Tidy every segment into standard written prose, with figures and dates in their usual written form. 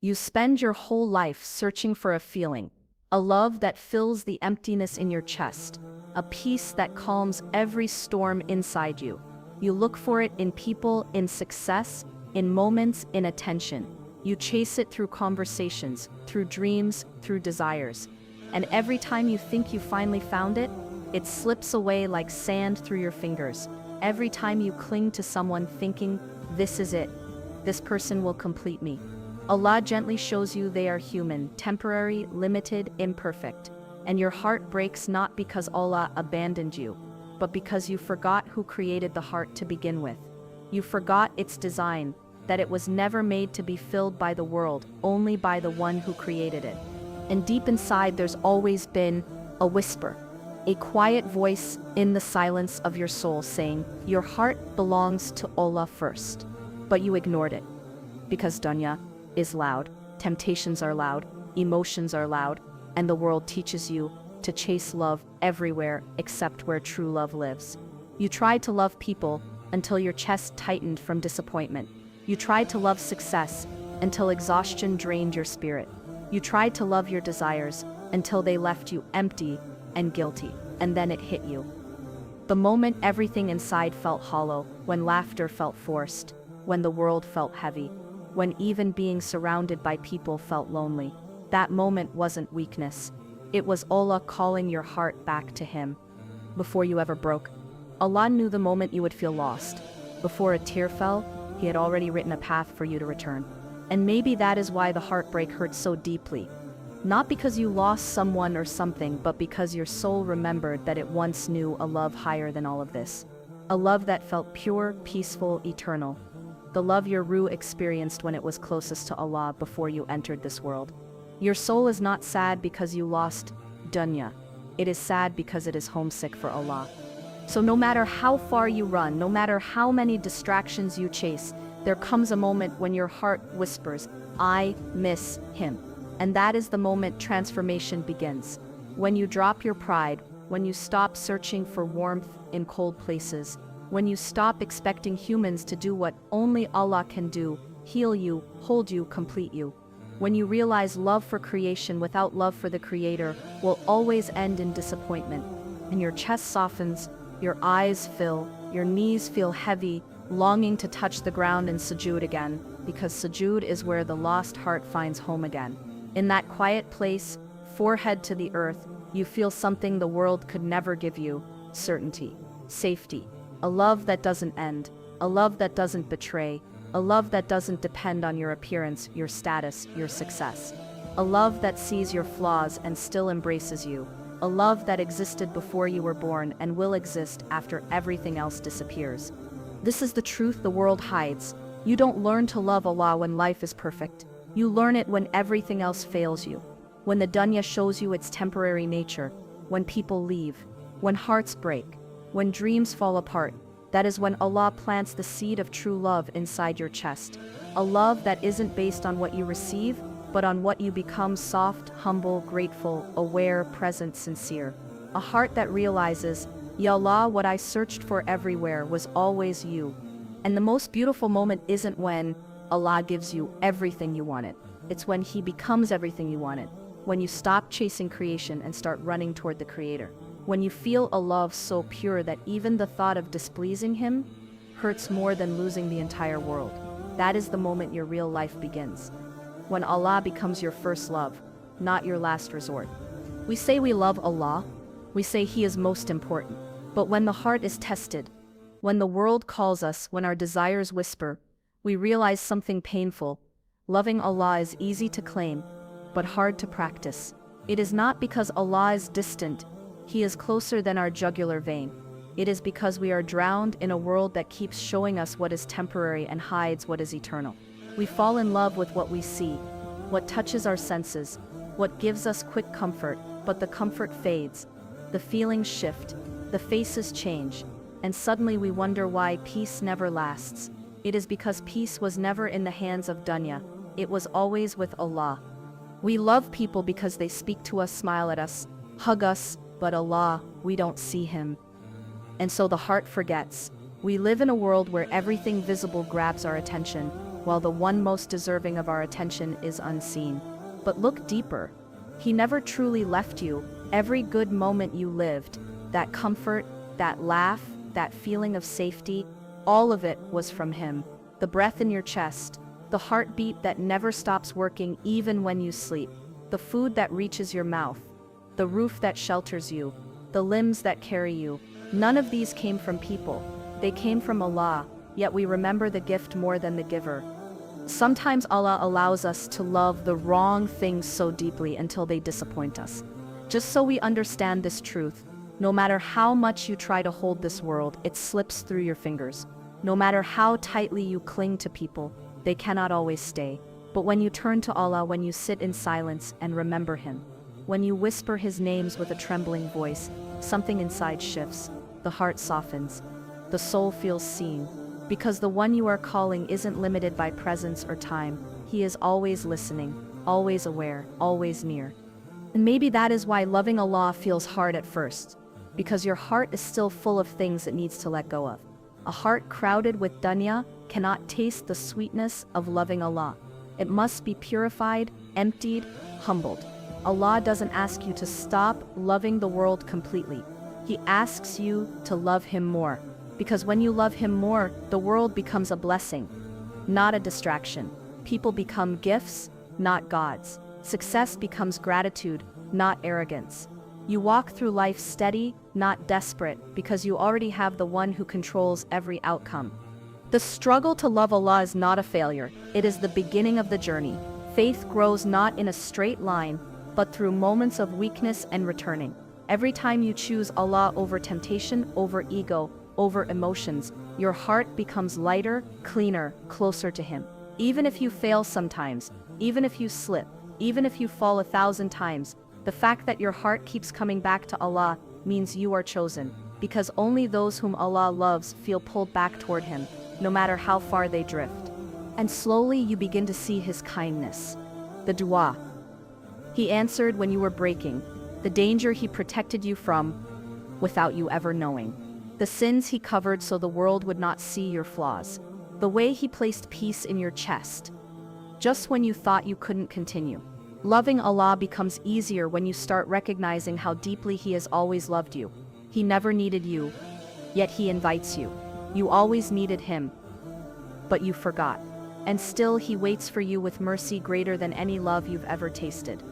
You spend your whole life searching for a feeling, a love that fills the emptiness in your chest, a peace that calms every storm inside you. You look for it in people, in success, in moments, in attention. You chase it through conversations, through dreams, through desires. And every time you think you finally found it, it slips away like sand through your fingers. Every time you cling to someone thinking, this is it, this person will complete me. Allah gently shows you they are human, temporary, limited, imperfect. And your heart breaks not because Allah abandoned you, but because you forgot who created the heart to begin with. You forgot its design, that it was never made to be filled by the world, only by the one who created it. And deep inside there's always been a whisper, a quiet voice in the silence of your soul saying, your heart belongs to Allah first. But you ignored it, because dunya is loud, temptations are loud, emotions are loud, and the world teaches you to chase love everywhere except where true love lives. You tried to love people until your chest tightened from disappointment. You tried to love success until exhaustion drained your spirit. You tried to love your desires until they left you empty and guilty, and then it hit you. The moment everything inside felt hollow, when laughter felt forced, when the world felt heavy, when even being surrounded by people felt lonely. That moment wasn't weakness. It was Allah calling your heart back to Him. Before you ever broke, Allah knew the moment you would feel lost. Before a tear fell, He had already written a path for you to return. And maybe that is why the heartbreak hurts so deeply. Not because you lost someone or something, but because your soul remembered that it once knew a love higher than all of this. A love that felt pure, peaceful, eternal. The love your ruh experienced when it was closest to Allah before you entered this world. Your soul is not sad because you lost dunya. It is sad because it is homesick for Allah. So no matter how far you run, no matter how many distractions you chase, there comes a moment when your heart whispers, I miss Him. And that is the moment transformation begins. When you drop your pride, when you stop searching for warmth in cold places, when you stop expecting humans to do what only Allah can do, heal you, hold you, complete you. When you realize love for creation without love for the Creator will always end in disappointment, and your chest softens, your eyes fill, your knees feel heavy, longing to touch the ground in sujood again, because sujood is where the lost heart finds home again. In that quiet place, forehead to the earth, you feel something the world could never give you, certainty, safety. A love that doesn't end, a love that doesn't betray, a love that doesn't depend on your appearance, your status, your success. A love that sees your flaws and still embraces you. A love that existed before you were born and will exist after everything else disappears. This is the truth the world hides. You don't learn to love Allah when life is perfect. You learn it when everything else fails you. When the dunya shows you its temporary nature, when people leave, when hearts break, when dreams fall apart, that is when Allah plants the seed of true love inside your chest. A love that isn't based on what you receive, but on what you become: soft, humble, grateful, aware, present, sincere. A heart that realizes, Ya Allah, what I searched for everywhere was always you. And the most beautiful moment isn't when Allah gives you everything you wanted. It's when He becomes everything you wanted. When you stop chasing creation and start running toward the Creator. When you feel a love so pure that even the thought of displeasing Him hurts more than losing the entire world. That is the moment your real life begins. When Allah becomes your first love, not your last resort. We say we love Allah. We say He is most important. But when the heart is tested, when the world calls us, when our desires whisper, we realize something painful. Loving Allah is easy to claim, but hard to practice. It is not because Allah is distant. He is closer than our jugular vein. It is because we are drowned in a world that keeps showing us what is temporary and hides what is eternal. We fall in love with what we see, what touches our senses, what gives us quick comfort, but the comfort fades. The feelings shift, the faces change, and suddenly we wonder why peace never lasts. It is because peace was never in the hands of dunya. It was always with Allah. We love people because they speak to us, smile at us, hug us, but Allah, we don't see Him. And so the heart forgets. We live in a world where everything visible grabs our attention. while the one most deserving of our attention is unseen. But look deeper. He never truly left you. Every good moment you lived, that comfort, that laugh, that feeling of safety, all of it was from him. The breath in your chest, the heartbeat that never stops working even when you sleep, the food that reaches your mouth, the roof that shelters you, the limbs that carry you. None of these came from people. They came from Allah, yet we remember the gift more than the giver. Sometimes Allah allows us to love the wrong things so deeply until they disappoint us. Just so we understand this truth, no matter how much you try to hold this world, it slips through your fingers. No matter how tightly you cling to people, they cannot always stay. But when you turn to Allah, when you sit in silence and remember Him, when you whisper His names with a trembling voice, something inside shifts, the heart softens, the soul feels seen. Because the one you are calling isn't limited by presence or time. He is always listening, always aware, always near. And maybe that is why loving Allah feels hard at first, because your heart is still full of things it needs to let go of. A heart crowded with dunya cannot taste the sweetness of loving Allah. It must be purified, emptied, humbled. Allah doesn't ask you to stop loving the world completely. He asks you to love Him more. Because when you love Him more, the world becomes a blessing, not a distraction. People become gifts, not gods. Success becomes gratitude, not arrogance. You walk through life steady, not desperate, because you already have the one who controls every outcome. The struggle to love Allah is not a failure. It is the beginning of the journey. Faith grows not in a straight line, but through moments of weakness and returning. Every time you choose Allah over temptation, over ego, over emotions, your heart becomes lighter, cleaner, closer to Him. Even if you fail sometimes, even if you slip, even if you fall 1,000 times, the fact that your heart keeps coming back to Allah means you are chosen, because only those whom Allah loves feel pulled back toward Him, no matter how far they drift. And slowly you begin to see His kindness. The dua He answered when you were breaking, the danger He protected you from without you ever knowing. The sins He covered so the world would not see your flaws. The way He placed peace in your chest, just when you thought you couldn't continue. Loving Allah becomes easier when you start recognizing how deeply He has always loved you. He never needed you, yet He invites you. You always needed Him, but you forgot. And still He waits for you with mercy greater than any love you've ever tasted.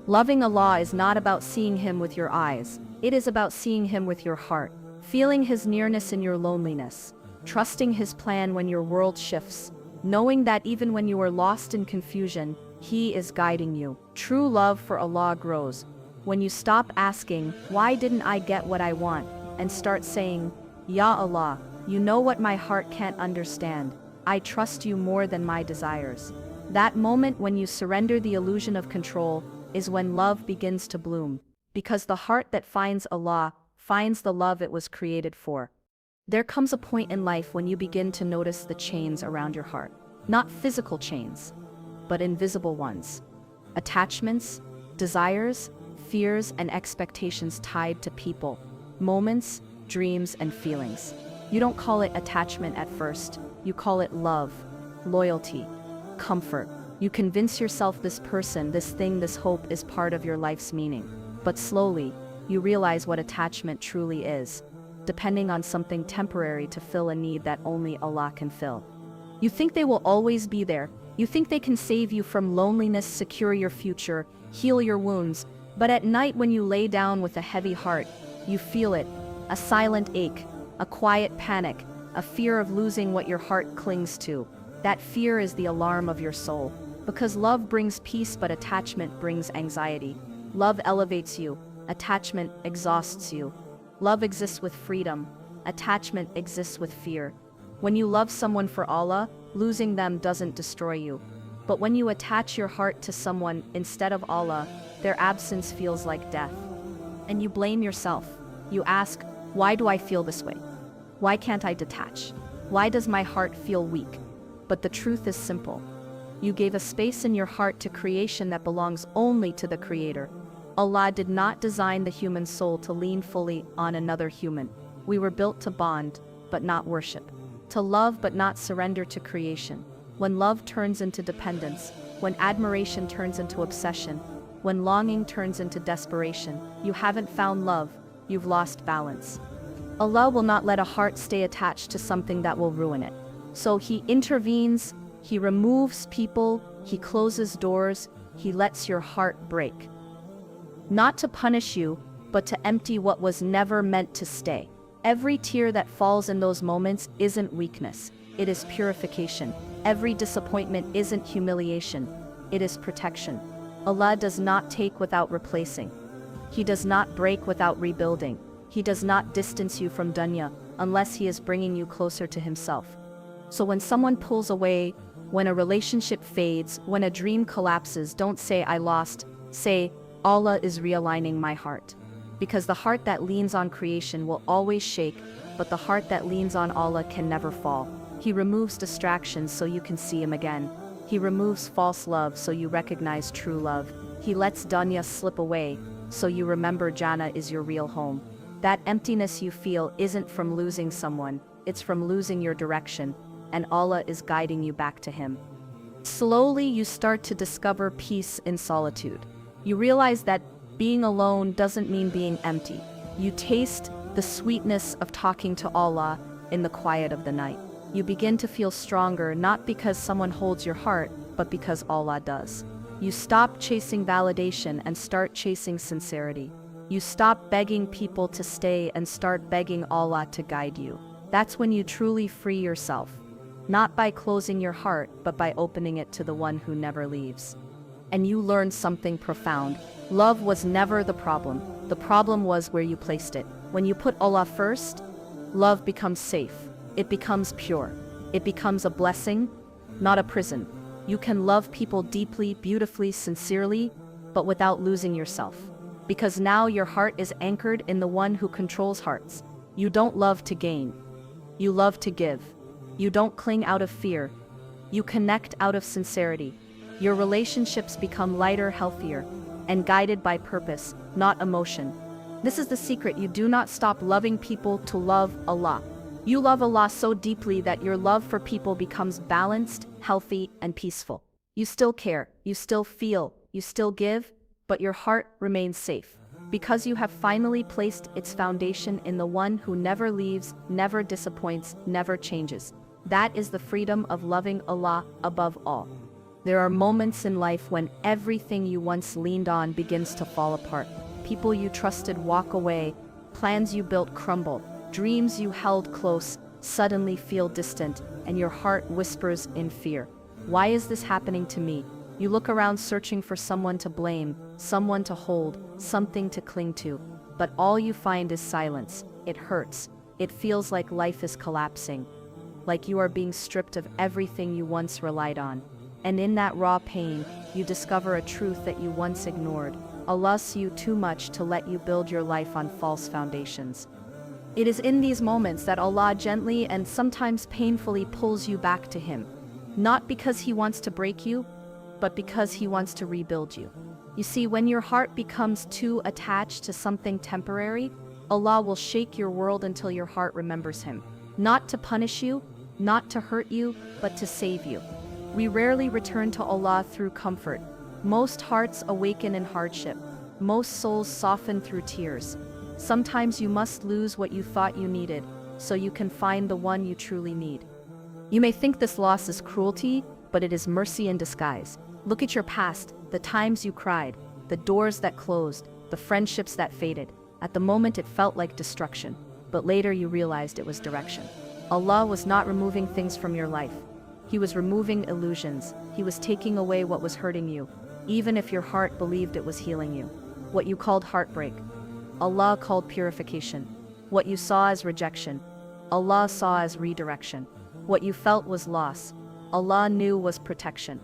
Loving Allah is not about seeing Him with your eyes. It is about seeing Him with your heart. Feeling His nearness in your loneliness, trusting His plan when your world shifts, knowing that even when you are lost in confusion, He is guiding you. True love for Allah grows when you stop asking, "Why didn't I get what I want?" and start saying, "Ya Allah, you know what my heart can't understand. I trust you more than my desires." That moment when you surrender the illusion of control is when love begins to bloom, because the heart that finds Allah finds the love it was created for. There comes a point in life when you begin to notice the chains around your heart. Not physical chains, but invisible ones. Attachments, desires, fears, and expectations tied to people, moments, dreams, and feelings. You don't call it attachment at first. You call it love, loyalty, comfort. You convince yourself this person, this thing, this hope is part of your life's meaning. But slowly, you realize what attachment truly is, depending on something temporary to fill a need that only Allah can fill. You think they will always be there. You think they can save you from loneliness, secure your future, heal your wounds. But at night when you lay down with a heavy heart, you feel it, a silent ache, a quiet panic, a fear of losing what your heart clings to. That fear is the alarm of your soul. Because love brings peace, but attachment brings anxiety. Love elevates you. Attachment exhausts you. Love exists with freedom. Attachment exists with fear. When you love someone for Allah, losing them doesn't destroy you. But when you attach your heart to someone instead of Allah, their absence feels like death. And you blame yourself. You ask, why do I feel this way? Why can't I detach? Why does my heart feel weak? But the truth is simple. You gave a space in your heart to creation that belongs only to the Creator. Allah did not design the human soul to lean fully on another human. We were built to bond, but not worship. To love but not surrender to creation. when love turns into dependence, when admiration turns into obsession, when longing turns into desperation, you haven't found love, you've lost balance. Allah will not let a heart stay attached to something that will ruin it. So He intervenes, He removes people, He closes doors, He lets your heart break. Not to punish you, but to empty what was never meant to stay. Every tear that falls in those moments isn't weakness, it is purification. Every disappointment isn't humiliation, it is protection. Allah does not take without replacing. He does not break without rebuilding. He does not distance you from dunya unless He is bringing you closer to Himself. So when someone pulls away, when a relationship fades, when a dream collapses, don't say I lost, say Allah is realigning my heart. Because the heart that leans on creation will always shake, but the heart that leans on Allah can never fall. He removes distractions so you can see Him again. He removes false love so you recognize true love. He lets dunya slip away so you remember Jannah is your real home. That emptiness you feel isn't from losing someone, it's from losing your direction, and Allah is guiding you back to Him. Slowly you start to discover peace in solitude. You realize that being alone doesn't mean being empty. You taste the sweetness of talking to Allah in the quiet of the night. You begin to feel stronger not because someone holds your heart, but because Allah does. You stop chasing validation and start chasing sincerity. You stop begging people to stay and start begging Allah to guide you. That's when you truly free yourself. Not by closing your heart, but by opening it to the one who never leaves. And you learn something profound. Love was never the problem. The problem was where you placed it. When you put Allah first, love becomes safe. It becomes pure. It becomes a blessing, not a prison. You can love people deeply, beautifully, sincerely, but without losing yourself. Because now your heart is anchored in the one who controls hearts. You don't love to gain. You love to give. You don't cling out of fear. You connect out of sincerity. Your relationships become lighter, healthier, and guided by purpose, not emotion. This is the secret. You do not stop loving people to love Allah. You love Allah so deeply that your love for people becomes balanced, healthy, and peaceful. You still care, you still feel, you still give, but your heart remains safe. Because you have finally placed its foundation in the one who never leaves, never disappoints, never changes. That is the freedom of loving Allah above all. There are moments in life when everything you once leaned on begins to fall apart. People you trusted walk away, plans you built crumble, dreams you held close suddenly feel distant, and your heart whispers in fear. Why is this happening to me? You look around searching for someone to blame, someone to hold, something to cling to, but all you find is silence. It hurts. It feels like life is collapsing, like you are being stripped of everything you once relied on. And in that raw pain, you discover a truth that you once ignored. Allah loves you too much to let you build your life on false foundations. It is in these moments that Allah gently and sometimes painfully pulls you back to Him. Not because He wants to break you, but because He wants to rebuild you. You see, when your heart becomes too attached to something temporary, Allah will shake your world until your heart remembers Him. Not to punish you, not to hurt you, but to save you. We rarely return to Allah through comfort. Most hearts awaken in hardship. Most souls soften through tears. Sometimes you must lose what you thought you needed, so you can find the one you truly need. You may think this loss is cruelty, but it is mercy in disguise. Look at your past, the times you cried, the doors that closed, the friendships that faded. At the moment it felt like destruction, but later you realized it was direction. Allah was not removing things from your life. He was removing illusions. He was taking away what was hurting you, even if your heart believed it was healing you. What you called heartbreak, Allah called purification. What you saw as rejection, Allah saw as redirection. What you felt was loss, Allah knew was protection.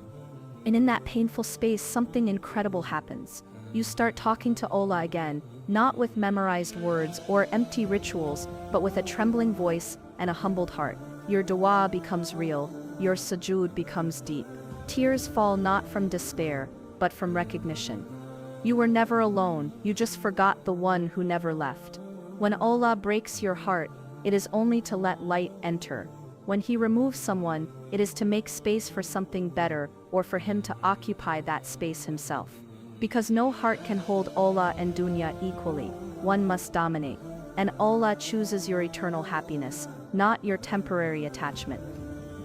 And in that painful space, something incredible happens. You start talking to Allah again, not with memorized words or empty rituals, but with a trembling voice and a humbled heart. Your dua becomes real, your sujood becomes deep. Tears fall not from despair, but from recognition. You were never alone, you just forgot the one who never left. When Allah breaks your heart, it is only to let light enter. When He removes someone, it is to make space for something better or for Him to occupy that space Himself. Because no heart can hold Allah and dunya equally, one must dominate. And Allah chooses your eternal happiness, not your temporary attachment.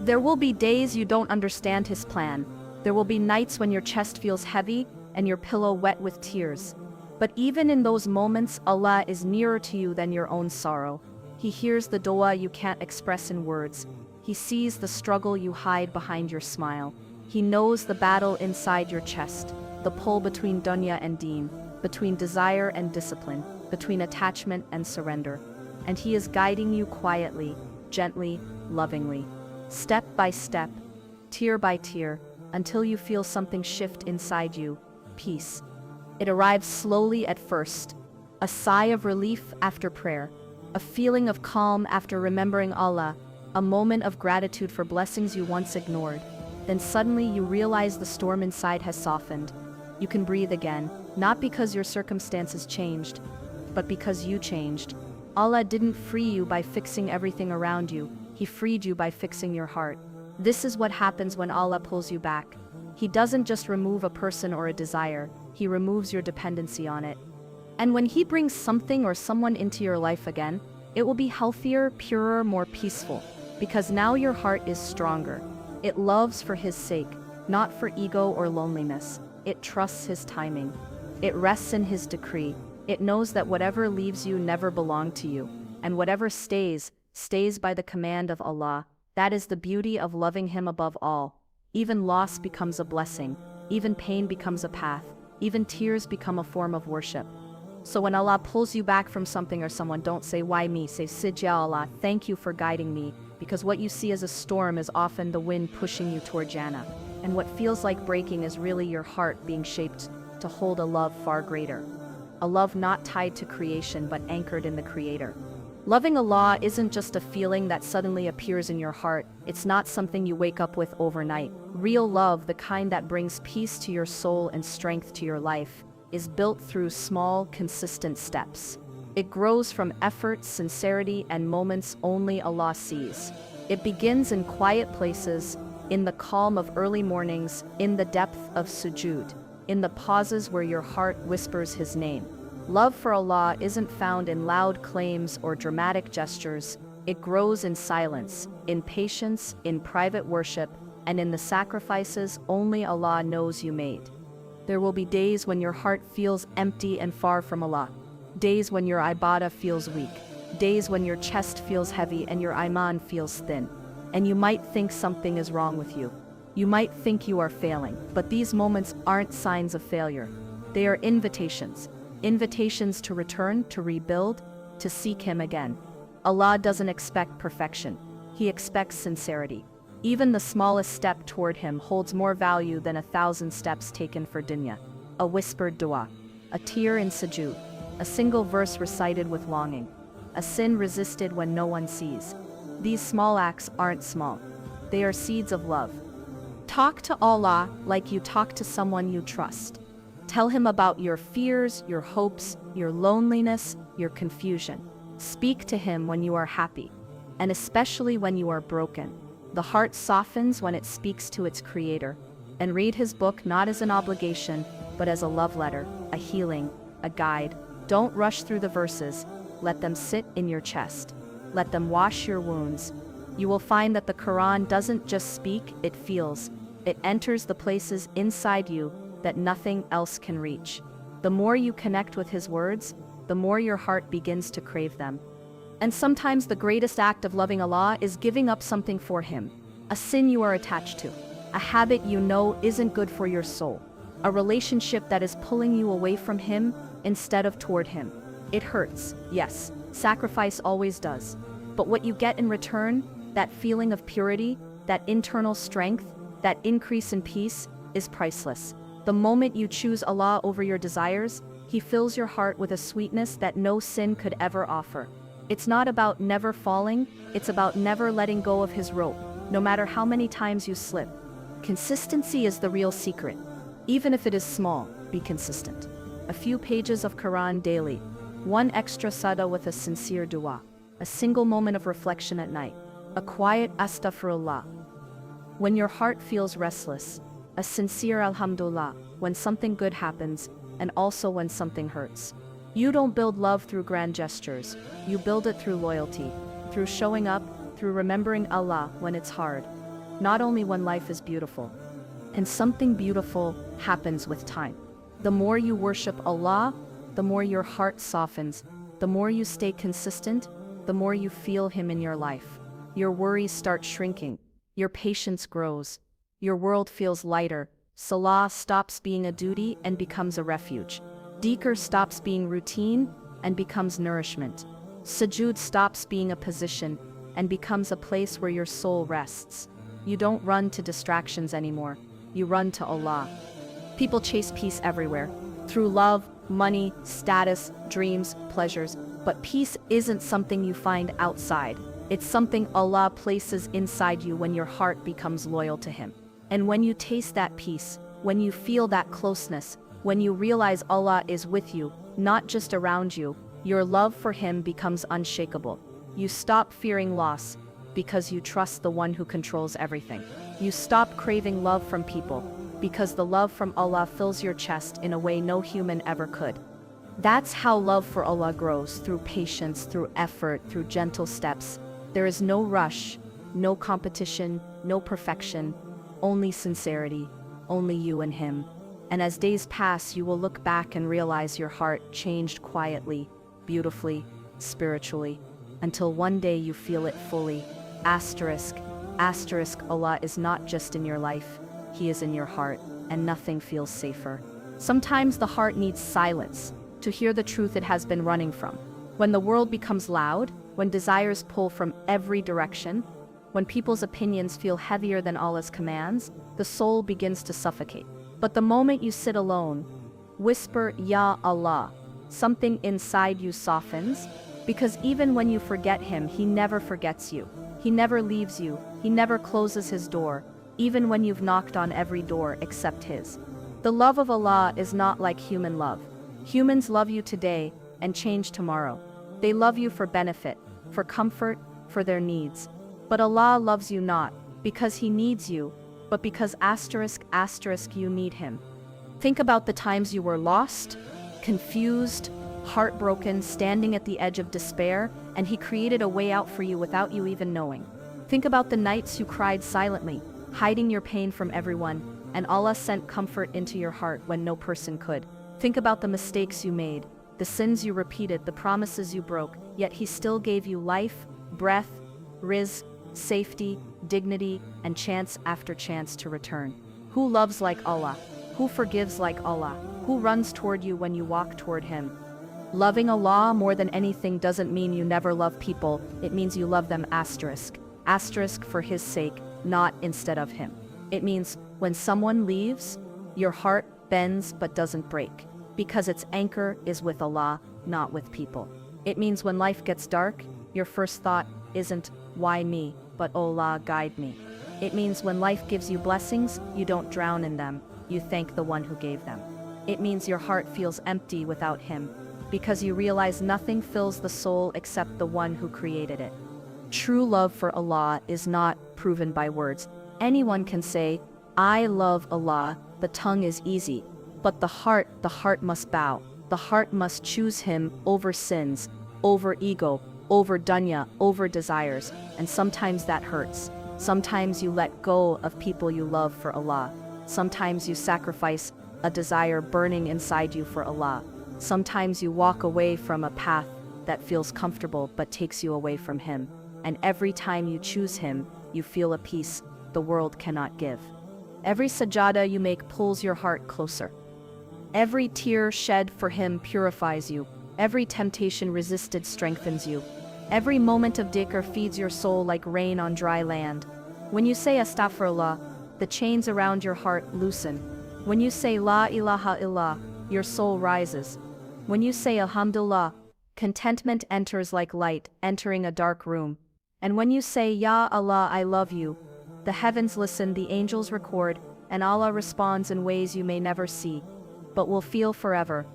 There will be days you don't understand His plan. There will be nights when your chest feels heavy and your pillow wet with tears. But even in those moments, Allah is nearer to you than your own sorrow. He hears the dua you can't express in words. He sees the struggle you hide behind your smile. He knows the battle inside your chest, the pull between dunya and deen, between desire and discipline, between attachment and surrender. And He is guiding you quietly, gently, lovingly, step by step, tear by tear, until you feel something shift inside you, peace. It arrives slowly at first, a sigh of relief after prayer, a feeling of calm after remembering Allah, a moment of gratitude for blessings you once ignored. Then suddenly you realize the storm inside has softened. You can breathe again, not because your circumstances changed, but because you changed. Allah didn't free you by fixing everything around you, He freed you by fixing your heart. This is what happens when Allah pulls you back. He doesn't just remove a person or a desire, He removes your dependency on it. And when He brings something or someone into your life again, it will be healthier, purer, more peaceful, because now your heart is stronger. It loves for His sake, not for ego or loneliness. It trusts His timing. It rests in His decree. It knows that whatever leaves you never belonged to you, and whatever stays, stays by the command of Allah. That is the beauty of loving Him above all. Even loss becomes a blessing, even pain becomes a path, even tears become a form of worship. So when Allah pulls you back from something or someone, don't say, "Why me?" Say, "Sid ya Allah, thank you for guiding me," because what you see as a storm is often the wind pushing you toward Jannah. And what feels like breaking is really your heart being shaped to hold a love far greater. A love not tied to creation but anchored in the Creator. Loving Allah isn't just a feeling that suddenly appears in your heart. It's not something you wake up with overnight. Real love, the kind that brings peace to your soul and strength to your life, is built through small, consistent steps. It grows from effort, sincerity, and moments only Allah sees. It begins in quiet places, in the calm of early mornings, in the depth of sujood, in the pauses where your heart whispers His name. Love for Allah isn't found in loud claims or dramatic gestures. It grows in silence, in patience, in private worship, and in the sacrifices only Allah knows you made. There will be days when your heart feels empty and far from Allah. Days when your ibadah feels weak. Days when your chest feels heavy and your iman feels thin. And you might think something is wrong with you. You might think you are failing, but these moments aren't signs of failure. They are invitations. Invitations to return, to rebuild, to seek Him again. Allah doesn't expect perfection. He expects sincerity. Even the smallest step toward Him holds more value than 1,000 steps taken for dunya. A whispered dua, a tear in sujood, a single verse recited with longing, a sin resisted when no one sees. These small acts aren't small. They are seeds of love. Talk to Allah like you talk to someone you trust. Tell Him about your fears, your hopes, your loneliness, your confusion. Speak to Him when you are happy, and especially when you are broken. The heart softens when it speaks to its Creator. And read His book not as an obligation, but as a love letter, a healing, a guide. Don't rush through the verses. Let them sit in your chest. Let them wash your wounds. You will find that the Quran doesn't just speak, it feels. It enters the places inside you that nothing else can reach. The more you connect with His words, the more your heart begins to crave them. And sometimes the greatest act of loving Allah is giving up something for Him. A sin you are attached to. A habit you know isn't good for your soul. A relationship that is pulling you away from Him instead of toward Him. It hurts, yes, sacrifice always does. But what you get in return, that feeling of purity, that internal strength, that increase in peace, is priceless. The moment you choose Allah over your desires, He fills your heart with a sweetness that no sin could ever offer. It's not about never falling, it's about never letting go of His rope, no matter how many times you slip. Consistency is the real secret. Even if it is small, be consistent. A few pages of Quran daily, one extra sada with a sincere dua, a single moment of reflection at night. a quiet astaghfirullah. When your heart feels restless, a sincere alhamdulillah when something good happens, and also when something hurts. You don't build love through grand gestures, you build it through loyalty, through showing up, through remembering Allah when it's hard, not only when life is beautiful. And something beautiful happens with time. The more you worship Allah, the more your heart softens, the more you stay consistent, the more you feel Him in your life. Your worries start shrinking, your patience grows, your world feels lighter, salah stops being a duty and becomes a refuge. Dhikr stops being routine and becomes nourishment. Sujood stops being a position and becomes a place where your soul rests. You don't run to distractions anymore, you run to Allah. People chase peace everywhere, through love, money, status, dreams, pleasures, but peace isn't something you find outside. It's something Allah places inside you when your heart becomes loyal to Him. And when you taste that peace, when you feel that closeness, when you realize Allah is with you, not just around you, your love for Him becomes unshakable. You stop fearing loss because you trust the one who controls everything. You stop craving love from people because the love from Allah fills your chest in a way no human ever could. That's how love for Allah grows, through patience, through effort, through gentle steps. There is no rush, no competition, no perfection, only sincerity, only you and Him. And as days pass, you will look back and realize your heart changed quietly, beautifully, spiritually, until one day you feel it fully. Asterisk, Allah is not just in your life, He is in your heart, and nothing feels safer. Sometimes the heart needs silence to hear the truth it has been running from. When the world becomes loud, when desires pull from every direction, when people's opinions feel heavier than Allah's commands, the soul begins to suffocate. But the moment you sit alone, whisper, Ya Allah, something inside you softens, because even when you forget Him, He never forgets you. He never leaves you, He never closes His door, even when you've knocked on every door except His. The love of Allah is not like human love. Humans love you today and change tomorrow. They love you for benefit, for comfort, for their needs. But Allah loves you not because He needs you, but because you need Him. Think about the times you were lost, confused, heartbroken, standing at the edge of despair, and He created a way out for you without you even knowing. Think about the nights you cried silently, hiding your pain from everyone, and Allah sent comfort into your heart when no person could. Think about the mistakes you made, the sins you repeated, the promises you broke, yet He still gave you life, breath, rizq, safety, dignity, and chance after chance to return. Who loves like Allah? Who forgives like Allah? Who runs toward you when you walk toward Him? Loving Allah more than anything doesn't mean you never love people, it means you love them asterisk for His sake, not instead of Him. It means when someone leaves, your heart bends but doesn't break, because its anchor is with Allah, not with people. It means when life gets dark, your first thought isn't, why me, but oh Allah, guide me. It means when life gives you blessings, you don't drown in them, you thank the one who gave them. It means your heart feels empty without Him, because you realize nothing fills the soul except the one who created it. True love for Allah is not proven by words. Anyone can say, I love Allah, the tongue is easy, but the heart must bow. The heart must choose Him over sins, over ego, over dunya, over desires, and sometimes that hurts. Sometimes you let go of people you love for Allah. Sometimes you sacrifice a desire burning inside you for Allah. Sometimes you walk away from a path that feels comfortable but takes you away from Him. And every time you choose Him, you feel a peace the world cannot give. Every sajada you make pulls your heart closer. Every tear shed for Him purifies you. Every temptation resisted strengthens you. Every moment of dhikr feeds your soul like rain on dry land. When you say astaghfirullah, the chains around your heart loosen. When you say la ilaha illallah, your soul rises. When you say alhamdulillah, contentment enters like light entering a dark room. And when you say Ya Allah, I love you, the heavens listen, the angels record, and Allah responds in ways you may never see, but will feel forever.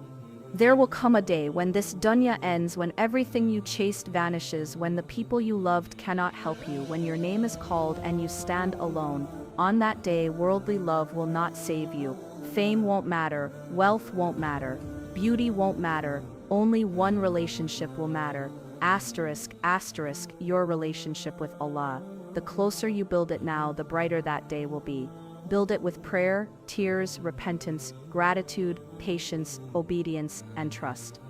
There will come a day when this dunya ends, when everything you chased vanishes, when the people you loved cannot help you, when your name is called and you stand alone. On that day, worldly love will not save you. Fame won't matter, wealth won't matter, beauty won't matter, only one relationship will matter. Asterisk, asterisk, your relationship with Allah. The closer you build it now, the brighter that day will be. Build it with prayer, tears, repentance, gratitude, patience, obedience, and trust.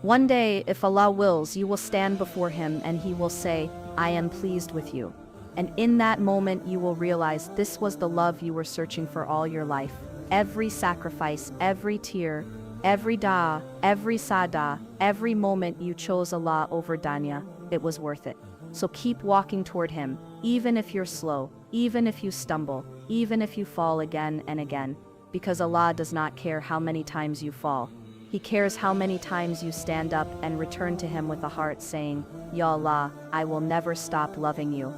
One day, if Allah wills, you will stand before Him and He will say, I am pleased with you. And in that moment, you will realize this was the love you were searching for all your life. Every sacrifice, every tear, every dua, every sada, every moment you chose Allah over dunya, it was worth it. So keep walking toward Him, even if you're slow, even if you stumble, even if you fall again and again, because Allah does not care how many times you fall. He cares how many times you stand up and return to Him with a heart saying, Ya Allah, I will never stop loving you.